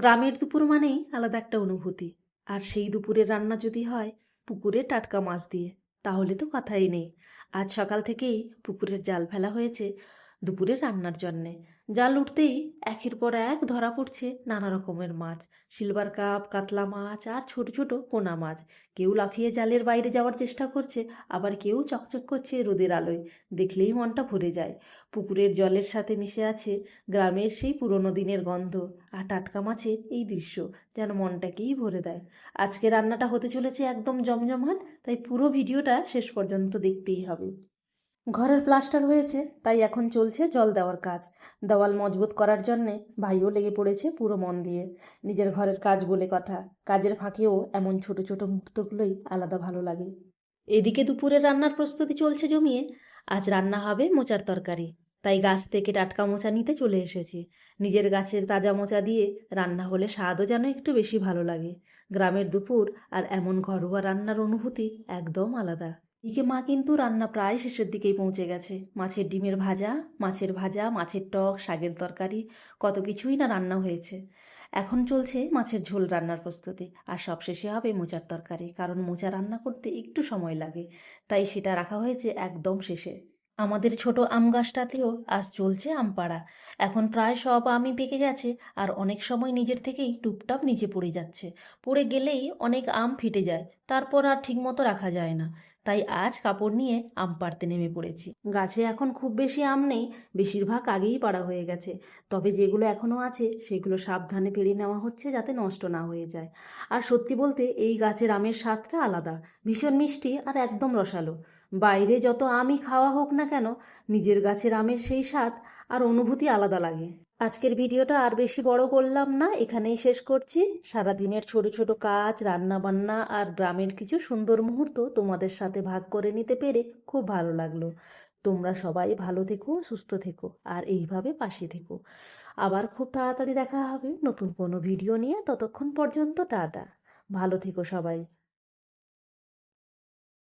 গ্রামের দুপুর মানেই আলাদা একটা অনুভূতি। আর সেই দুপুরের রান্না যদি হয় পুকুরে টাটকা মাছ দিয়ে, তাহলে তো কথাই নেই। আজ সকাল থেকেই পুকুরের জাল ফেলা হয়েছে দুপুরের রান্নার জন্যে। জাল উঠতেই একের পর এক ধরা পড়ছে নানা রকমের মাছ। সিলভার কাপ, কাতলা মাছ আর ছোট ছোট পোনা মাছ। কেউ লাফিয়ে জালের বাইরে যাওয়ার চেষ্টা করছে, আবার কেউ চকচক করছে রোদের আলোয়। দেখলেই মনটা ভরে যায়। পুকুরের জলের সাথে মিশে আছে গ্রামের সেই পুরনো দিনের গন্ধ, আর টাটকা মাছের এই দৃশ্য যেন মনটাকেই ভরে দেয়। আজকে রান্নাটা হতে চলেছে একদম জমজমাট, তাই পুরো ভিডিওটা শেষ পর্যন্ত দেখতেই হবে। ঘরের প্লাস্টার হয়েছে, তাই এখন চলছে জল দেওয়ার কাজ। দেওয়াল মজবুত করার জন্যে ভাইও লেগে পড়েছে পুরো মন দিয়ে। নিজের ঘরের কাজ বলে কথা, কাজের ফাঁকেও এমন ছোট ছোট মুহূর্তগুলোই আলাদা ভালো লাগে। এদিকে দুপুরের রান্নার প্রস্তুতি চলছে জমিয়ে। আজ রান্না হবে মোচার তরকারি, তাই গাছ থেকে টাটকা মোচা নিতে চলে এসেছি। নিজের গাছের তাজা মোচা দিয়ে রান্না হলে স্বাদও যেন একটু বেশি ভালো লাগে। গ্রামের দুপুর আর এমন ঘরোয়া রান্নার অনুভূতি একদম আলাদা। এদিকে মা কিন্তু রান্না প্রায় শেষের দিকেই পৌঁছে গেছে। মাছের ডিমের ভাজা, মাছের ভাজা, মাছের টক, শাকের তরকারি, কত কিছুই না রান্না হয়েছে। এখন চলছে মাছের ঝোল রান্নার প্রস্তুতি, আর সবশেষে হবে মোচার তরকারি, কারণ মোচা রান্না করতে একটু সময় লাগে, তাই সেটা রাখা হয়েছে একদম শেষে। আমাদের ছোট আম গাছটাতেও আজ চলছে আম পাড়া। এখন প্রায় সব আমই পেকে গেছে, আর অনেক সময় নিজের থেকেই টুপটাপ নিচে পড়ে যাচ্ছে। পড়ে গেলেই অনেক আম ফেটে যায়, তারপর আর ঠিকমতো রাখা যায় না। তাই আজ কাপড় নিয়ে আম পাড়তে নেমে পড়েছি। গাছে এখন খুব বেশি আম নেই, বেশিরভাগ আগেই পাড়া হয়ে গেছে। তবে যেগুলো এখনও আছে সেগুলো সাবধানে পেড়ে নেওয়া হচ্ছে যাতে নষ্ট না হয়ে যায়। আর সত্যি বলতে এই গাছের আমের স্বাদটা আলাদা, ভীষণ মিষ্টি আর একদম রসালো। বাইরে যত আমই খাওয়া হোক না কেন, নিজের গাছের আমের সেই স্বাদ আর অনুভূতি আলাদা লাগে। আজকের ভিডিওটা আর বেশি বড় করলাম না, এখানেই শেষ করছি। সারাদিনের ছোট ছোট কাজ, রান্না বান্না আর গ্রামের কিছু সুন্দর মুহূর্ত তোমাদের সাথে ভাগ করে নিতে পেরে খুব ভালো লাগলো। তোমরা সবাই ভালো থেকো, সুস্থ থেকো, আর এইভাবে পাশে থেকো। আবার খুব তাড়াতাড়ি দেখা হবে নতুন কোনো ভিডিও নিয়ে। ততক্ষণ পর্যন্ত টাটা, ভালো থেকো সবাই।